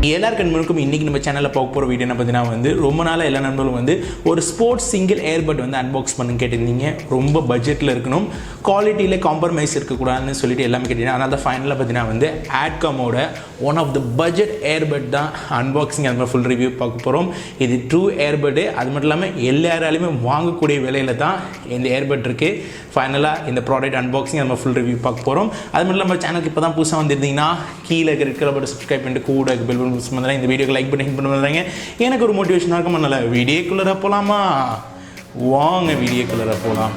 எல்லாருக்கும் இன்றைக்கி நம்ம சேனலில் பார்க்க போகிற வீடியோ என்ன பார்த்தீங்கன்னா வந்து ரொம்ப நாளாக எல்லா நண்பர்களும் வந்து ஒரு ஸ்போர்ட்ஸ் சிங்கிள் ஏர்பட் வந்து அன்பாக்ஸ் பண்ணுன்னு கேட்டிருந்தீங்க. ரொம்ப பட்ஜெட்டில் இருக்கணும், குவாலிட்டியில் காம்ப்ரமைஸ் இருக்கக்கூடாதுன்னு சொல்லிட்டு எல்லாமே கேட்டீங்க. அதனால தான் ஃபைனலாக பார்த்தீங்கன்னா வந்து ஆட்காமோட one of the budget earbud தான் அன்பாக்சிங், அது மாதிரி ஃபுல் ரிவ்யூ பார்க்க போகிறோம். இது ட்ரூ ஏர்பட்டு, அது மட்டும் இல்லாமல் எல்லாராலையுமே வாங்கக்கூடிய விலையில் தான் இந்த ஏர்பட் இருக்குது. ஃபைனலாக இந்த ப்ராடக்ட் அன்பாக்சிங் அது மாதிரி ஃபுல் ரிவ்யூ பார்க்க போகிறோம். அது மட்டும் இல்லாமல் சேனலுக்கு இப்போ தான் புதுசாக வந்திருந்தீங்கன்னா கீழே இருக்கிற பட் சப்ஸ்கிரைப் பண்ணிட்டு கூட பெல் பட்டன் இந்த வீடியோக்கு லைக் பண்ணி ஹிட் பண்ணுறாங்க. எனக்கு ஒரு மோட்டிவேஷனாக இருக்கும். நல்ல வீடியோக்குள்ளே போகலாமா? வாங்க வீடியோக்குள்ளே போகலாம்.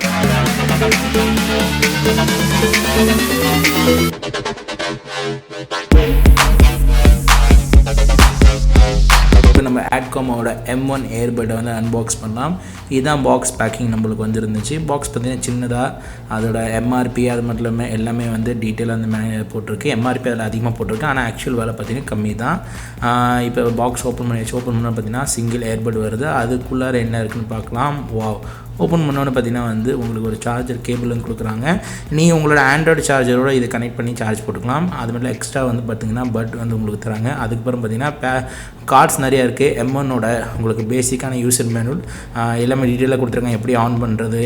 இப்போ நம்ம ஆட்காமோட M1 ஏர்பட்டை வந்து அன்பாக்ஸ் பண்ணலாம். இதுதான் பாக்ஸ் பேக்கிங் நம்மளுக்கு வந்து இருந்துச்சு. பாக்ஸ் பார்த்திங்கன்னா சின்னதாக அதோட எம்ஆர்பி அது மட்டும் இல்லாமல் எல்லாமே வந்து டீட்டெயிலாக வந்து போட்டிருக்கு. எம்ஆர்பி அதில் அதிகமாக போட்டிருக்கு, ஆனால் ஆக்சுவல் வேலை பார்த்திங்கன்னா கம்மி தான். இப்போ பாக்ஸ் ஓப்பன் பண்ணால் பார்த்திங்கன்னா சிங்கிள் ஏர்பட் வருது. அதுக்குள்ளார என்ன இருக்குதுன்னு பார்க்கலாம். வாவ், ஓப்பன் பண்ணோன்னு பார்த்தீங்கன்னா வந்து உங்களுக்கு ஒரு சார்ஜர் கேபிளும் கொடுக்குறாங்க. நீங்கள் உங்களோட ஆண்ட்ராய்டு சார்ஜரோட இதை கனெக்ட் பண்ணி சார்ஜ் போட்டுக்கலாம். அது மட்டும் எக்ஸ்ட்ரா வந்து பார்த்திங்கன்னா பட் வந்து உங்களுக்கு தராங்க. அதுக்கப்புறம் பார்த்திங்கன்னா கார்ட்ஸ் நிறையா இருக்குது. M1ஓட உங்களுக்கு பேசிக்கான யூசர் மேனுவல் எல்லாமே டீட்டெயிலாக கொடுத்துருக்காங்க. எப்படி ஆன் பண்ணுறது,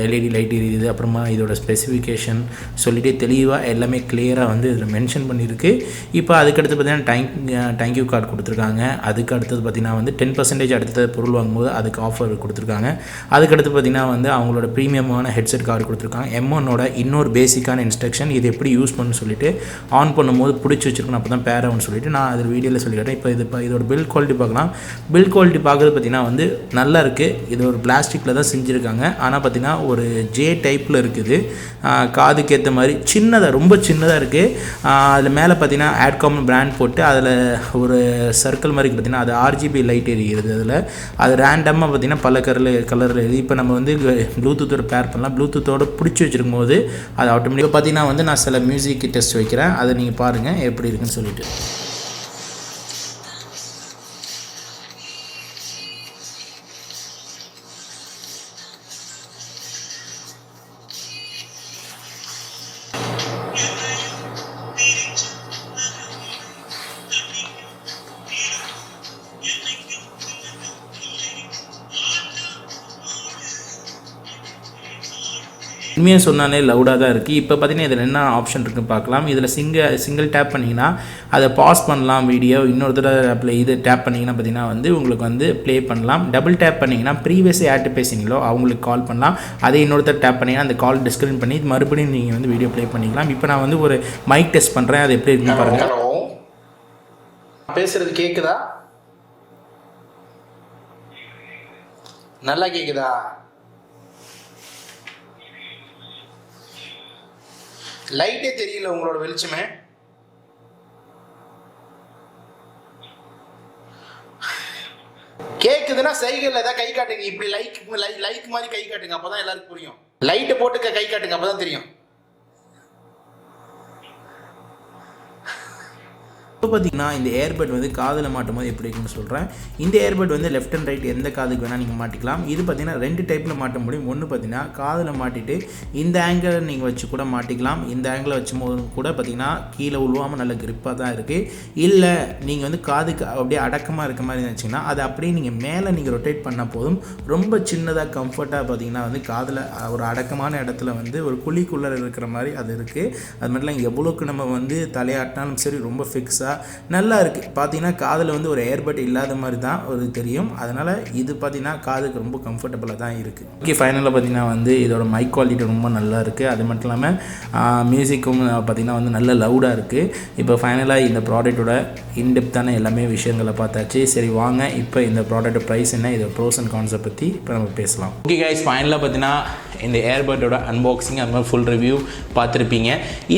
எல்இடி லைட் எரியுது, அப்புறமா இதோட ஸ்பெசிஃபிகேஷன் சொல்லிட்டு தெளிவாக எல்லாமே கிளியராக வந்து இதில் மென்ஷன் பண்ணியிருக்கு. இப்போ அதுக்கடுத்து பார்த்திங்கன்னா தேங்க்யூ கார்டு கொடுத்துருக்காங்க. அதுக்கு அடுத்தது பார்த்திங்கன்னா வந்து 10% அடுத்த பொருள் வாங்கும்போது அதுக்கு ஆஃபர் கொடுத்துருக்காங்க. அதுக்கடுத்து பார்த்திங்கன்னா வந்து அவங்களோட ப்ரீமியமான ஹெட்செட் கார்டு கொடுத்துருக்காங்க. M1ஓட இன்னொரு பேசிக்கான இன்ஸ்ட்ரக்ஷன், இது எப்படி யூஸ் பண்ணு சொல்லிட்டு ஆன் பண்ணும்போது பிடிச்சி வச்சுருக்கணும், அப்போ தான் பேர் ஆகும்னு சொல்லிட்டு நான் அது வீடியோவில் சொல்லிக்கிறேன். இப்போ இதோட பில்ட் குவாலிட்டி பார்க்கலாம். பில்ட் குவாலிட்டி பார்க்குறது பார்த்திங்கன்னா வந்து நல்லா இருக்குது. இது ஒரு பிளாஸ்டிக்கில் தான் செஞ்சுருக்காங்க. ஆனால் பார்த்திங்கன்னா ஒரு ஜே டைப்பில் இருக்குது. காதுக்கு ஏற்ற மாதிரி சின்னதாக, ரொம்ப சின்னதாக இருக்குது. அதில் மேலே பார்த்திங்கன்னா ஆட்காம் பிராண்ட் போட்டு அதில் ஒரு சர்க்கிள் மாதிரி பார்த்திங்கன்னா அது RGB லைட் எரிகிறது. அதில் அது ரேண்டமாக பார்த்திங்கன்னா பல கலரில் எரியுது. இப்போ நம்ம வந்து ப்ளூடூத்தோட பேர் பண்ணலாம். ப்ளூடூத்தோட பிடிச்சி வச்சுருக்கும் போது அது ஆட்டோமேட்டிக்காக பார்த்திங்கன்னா வந்து நான் சில மியூசிக் டெஸ்ட் வைக்கிறேன், அதை நீங்கள் பாருங்கள் எப்படி இருக்குன்னு சொல்லிட்டு. உண்மையாக சொன்னாலே லவுடாக தான் இருக்குது. இப்போ பார்த்திங்கன்னா இதில் என்ன ஆப்ஷன் இருக்குன்னு பார்க்கலாம். இதில் சிங்கிள் டேப் பண்ணிங்கன்னா அதை பாஸ் பண்ணலாம் வீடியோ. இன்னொரு தடவை இது டேப் பண்ணிங்கன்னா பார்த்திங்கன்னா வந்து உங்களுக்கு வந்து ப்ளே பண்ணலாம். டபுள் டேப் பண்ணிங்கன்னா ப்ரீவியஸாக யார்கிட்ட பேசினீங்களோ அவங்களுக்கு கால் பண்ணலாம். அதே இன்னொருத்தர் டேப் பண்ணிங்கன்னா அந்த கால் டிஸ்கிரைன் பண்ணி மறுபடியும் நீங்கள் வந்து வீடியோ ப்ளே பண்ணிக்கலாம். இப்போ நான் வந்து ஒரு மைக் டெஸ்ட் பண்ணுறேன், அது எப்படி இருக்குன்னு பாருங்கள். ஹலோ, பேசுகிறது கேட்குதா? நல்லா கேட்குதா? லைட்டே தெரியல உங்களோட வெளிச்சமே. கேக்குதுன்னா சைக்கிள் ஏதாவது கை காட்டுங்க. இப்படி லைக் மாதிரி கை காட்டுங்க, அப்பதான் எல்லாருக்கும் புரியும். லைட்டை போட்டு கை காட்டுங்க, அப்பதான் தெரியும். இப்போ பார்த்திங்கன்னா இந்த ஏர்பட் வந்து காதில் மாட்டும் போது எப்படி இருக்குன்னு சொல்கிறேன். இந்த ஏர்பட் வந்து லெஃப்ட் அண்ட் ரைட் எந்த காதுக்கு வேணால் நீங்கள் மாட்டிக்கலாம். இது பார்த்திங்கன்னா 2 டைப்பில் மாட்ட முடியும். ஒன்று பார்த்திங்கன்னா காதில் மாட்டிட்டு இந்த ஆங்கிள் நீங்கள் வச்சு கூட மாட்டிக்கலாம். இந்த ஆங்கிளில் வச்சும் போது கூட பார்த்திங்கன்னா கீழே உழுவாமல் நல்ல கிரிப்பாக தான் இருக்குது. இல்லை நீங்கள் வந்து காதுக்கு அப்படியே அடக்கமாக இருக்க மாதிரி நினச்சிங்கன்னா அதை அப்படியே நீங்கள் மேலே நீங்கள் ரொட்டேட் பண்ணால் போதும். ரொம்ப சின்னதாக கம்ஃபர்ட்டாக பார்த்திங்கன்னா வந்து காதில் ஒரு அடக்கமான இடத்துல வந்து ஒரு குழிக்குள்ளே இருக்கிற மாதிரி அது இருக்குது. அது மாதிரிலாம் எவ்வளோக்கு நம்ம வந்து தலையாட்டினாலும் சரி ரொம்ப ஃபிக்ஸாக நல்லா இருக்குது. பார்த்தீங்கன்னா காதில் வந்து ஒரு ஏர்பட் இல்லாத மாதிரி தான் ஒரு தெரியும். அதனால் இது பார்த்திங்கன்னா காதுக்கு ரொம்ப கம்ஃபர்டபுளாக தான் இருக்குது. ஓகே, ஃபைனலாக பார்த்திங்கன்னா வந்து இதோட மைக் குவாலிட்டி ரொம்ப நல்லா இருக்குது. அது மட்டும் இல்லாமல் மியூசிக்கும் பார்த்திங்கன்னா வந்து நல்ல லவுடாக இருக்குது. இப்போ ஃபைனலாக இந்த ப்ராடக்ட்டோட இன்டெப்த்தான எல்லாமே விஷயங்களை பார்த்தாச்சு. சரி வாங்க இப்போ இந்த ப்ராடக்ட்டோட ப்ரைஸ் என்ன, இதோட ப்ரோஸ் அண்ட் கான்ஸை பற்றி இப்போ நம்ம பேசலாம். ஓகே கைஸ், ஃபைனலாக பார்த்திங்கன்னா இந்த ஏர்பட்டோட அன்பாக்சிங் அது மாதிரி ஃபுல் ரிவ்யூ பார்த்துருப்பீங்க.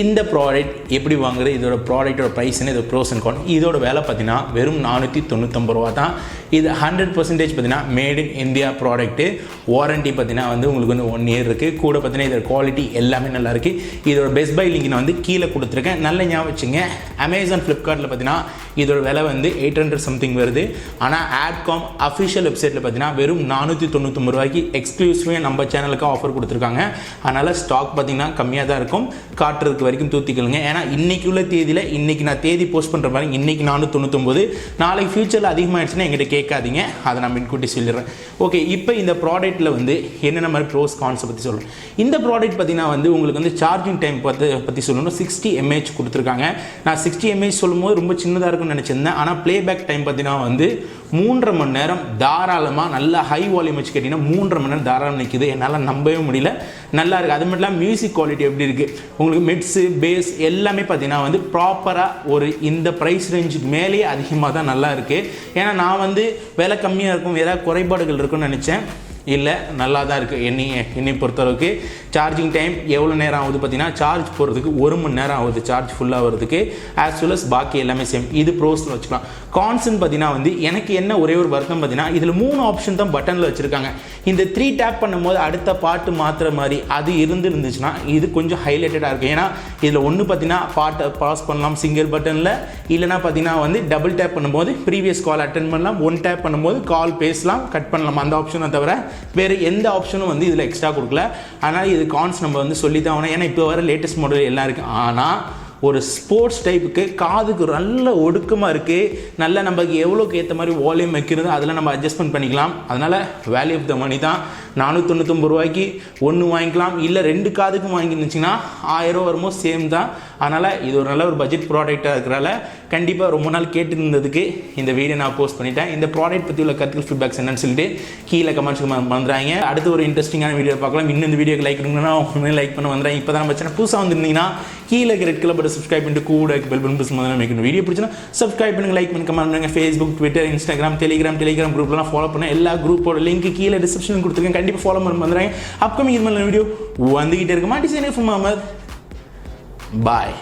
இந்த ப்ராடக்ட் எப்படி வாங்குறது, இதோட ப்ராடக்ட்டோட ப்ரைஸ் என்ன, இதோட ப்ரோஸ் அண்ட் கான், இதோட வேலை பார்த்தீங்கன்னா வெறும் 499 ரூபா தான். இது 100% பார்த்தீங்கன்னா made in India product. Warranty பார்த்தீங்கன்னா வந்து உங்களுக்கு வந்து 1 year இருக்குது. கூட பார்த்தீங்கன்னா இதோட குவாலிட்டி எல்லாமே நல்லாயிருக்கு. இதோட பெஸ்ட் பை லிங்க் நான் வந்து கீழே கொடுத்துருக்கேன், நல்ல ஞாபகம் வச்சுங்க. அமேசான் ஃப்ளிப்கார்ட்டில் பார்த்தீங்கன்னா இதோட விலை வந்து 800 சம்திங் வருது. ஆனால் ஆட்காம் அஃபிஷியல் வெப்சைட்டில் பார்த்தீங்கன்னா வெறும் 499 ரூபாய்க்கு எக்ஸ்க்ளூசிவாக நம்ம சேனலுக்கு ஆஃபர் கொடுத்துருக்காங்க. அதனால் ஸ்டாக் பார்த்தீங்கன்னா கம்மியாக தான் இருக்கும், காட்டுறதுக்கு வரைக்கும் தூத்திக்கலுங்க. ஏன்னா இன்றைக்கி உள்ள தேதியில் இன்றைக்கி நான் தேதி போஸ்ட் பண்ணுற மாதிரி இன்றைக்கி 499, நாளைக்கு ஃபியூச்சரில் அதிகமாகிடுச்சுன்னா எங்கிட்ட கேட்காதீங்க, அதை நான் முன்கூட்டி சொல்லிடுறேன். ஓகே, இப்போ இந்த ப்ராடக்ட்டில் வந்து என்னென்ன மாதிரி ப்ரோஸ் கான்ஸை பற்றி சொல்கிறேன். இந்த ப்ராடக்ட் பார்த்தீங்கன்னா வந்து உங்களுக்கு வந்து சார்ஜிங் டைம் பற்றி சொல்லணும். 60 mAh கொடுத்துருக்காங்க. நான் 60 mAh சொல்லும்போது ரொம்ப சின்னதாக இருக்கும்னு நினச்சிருந்தேன். ஆனால் ப்ளேபேக் டைம் பார்த்தீங்கன்னா வந்து 3.5 மணி நேரம் தாராளமாக, நல்லா ஹை வால்யூம் வச்சு கேட்டிங்கன்னா 3.5 மணி நேரம் தாராளம் நிற்கிது. என்னால் நம்பவே முடியல, நல்லா இருக்குது. அது மட்டும் இல்லாமல் மியூசிக் குவாலிட்டி எப்படி இருக்குது உங்களுக்கு, மிட்ஸு பேஸ் எல்லாமே பார்த்தீங்கன்னா வந்து ப்ராப்பராக ஒரு இந்த ப்ரைஸ் ரேஞ்சுக்கு மேலேயே அதிகமாக தான் நல்லா இருக்குது. ஏன்னா நான் வந்து விலை கம்மியாக இருக்கும், ஏதாவது குறைபாடுகள் இருக்குன்னு நினச்சேன். இல்லை, நல்லா தான் இருக்குது. என்னை பொறுத்தளவுக்கு சார்ஜிங் டைம் எவ்வளோ நேரம் ஆகுது பார்த்தீங்கன்னா, சார்ஜ் போகிறதுக்கு 1 மணி நேரம் ஆகுது சார்ஜ் ஃபுல்லாக வரதுக்கு. ஆஸ் வெல் அஸ் பாக்கி எல்லாமே சேம். இது ப்ரோஸில் வச்சுக்கலாம். கான்ஸ்ன்னு பார்த்தீங்கன்னா வந்து எனக்கு என்ன ஒரே ஒரு வருத்தம் பார்த்தீங்கன்னா, இதில் 3 ஆப்ஷன் தான் பட்டனில் வச்சுருக்காங்க. இந்த 3 டேப் பண்ணும்போது அடுத்த பாட்டு மாற்றுற மாதிரி அது இருந்துச்சுன்னா இது கொஞ்சம் ஹைலைட்டடாக இருக்குது. ஏன்னா இதில் ஒன்று பார்த்தீங்கன்னா பாட்டை பாஸ் பண்ணலாம் சிங்கிள் பட்டனில், இல்லைனா பார்த்தீங்கன்னா வந்து டபுள் டேப் பண்ணும்போது ப்ரீவியஸ் கால் அட்டென்ட் பண்ணலாம், 1 டேப் பண்ணும்போது கால் பேசலாம், கட் பண்ணலாம். அந்த ஆப்ஷனை தவிர வேறு எந்த ஆப்ஷனும் வந்து இதில் எக்ஸ்ட்ரா கொடுக்கல. ஆனால் இது கான்ஸ் நம்ம வந்து சொல்லி தான் ஆகணும். ஏன்னா இப்போ வர லேட்டஸ்ட் மாடல் எல்லாம் இருக்குது. ஆனால் ஒரு ஸ்போர்ட்ஸ் டைப்புக்கு காதுக்கு நல்ல ஒடுக்கமாக இருக்குது. நல்லா நமக்கு எவ்வளோக்கு ஏற்ற மாதிரி வால்யூம் வைக்கிறது அதில் நம்ம அட்ஜஸ்ட்மெண்ட் பண்ணிக்கலாம். அதனால் வேல்யூ ஆஃப் த மணி தான். 499 ரூபாய்க்கு ஒன்று வாங்கிக்கலாம், இல்லை 2 காதுக்கும் வாங்கிருந்துச்சிங்கன்னா 1000 ரூபா வரும்போது சேம் தான். அதனால் இது ஒரு நல்ல ஒரு பட்ஜெட் ப்ராடக்டாக இருக்கிறனால கண்டிப்பாக ரொம்ப நாள் கேட்டுருந்ததுக்கு இந்த வீடியோ நான் போஸ்ட் பண்ணிட்டேன். இந்த ப்ராடக்ட் பற்றி உள்ள கருத்துக்கள் ஃபீட்பேக்ஸ் என்னன்னு சொல்லிட்டு கீழே கமெண்ட்ஸ்க்கு வந்துடுறாங்க. அடுத்து ஒரு இன்ட்ரெஸ்டிங்கான வீடியோ பார்க்கலாம். இன்னும் இந்த வீடியோக்கு லைக் பண்ணுங்கன்னா உண்மையை லைக் பண்ண வந்துடுறேன். இப்போ தான் நம்ம சேனல் புதுசாக வந்துருந்தீங்கன்னா கீழே ரெட் கலர் பட்டன் சப்ஸ்கிரைப் பண்ணிட்டு கூட பெல் பட்டன் பிரஸ் பண்ணி மேக்கணும். வீடியோ பிடிச்சினா சப்ஸ்கிரைப் பண்ணுங்க, லைக் பண்ணுங்க, கமெண்ட் பண்ணுங்க. ஃபேஸ்புக், ட்விட்டர், இன்ஸ்டாகிராம், டெலிகிராம் குரூப்லாம் ஃபாலோ பண்ண. எல்லா குரூப்போட லிங்க் கீழே டிஸ்கிரிப்ஷன் கொடுத்துருக்கேன், கண்டிப்பாக ஃபாலோ பண்ண வந்துடுறாங்க. அப்கமிங் இது மாதிரி வீடியோ வந்துகிட்டே இருக்கு. மாட்டி சேனல் ஃப்ரம் அஹமத். பாய்.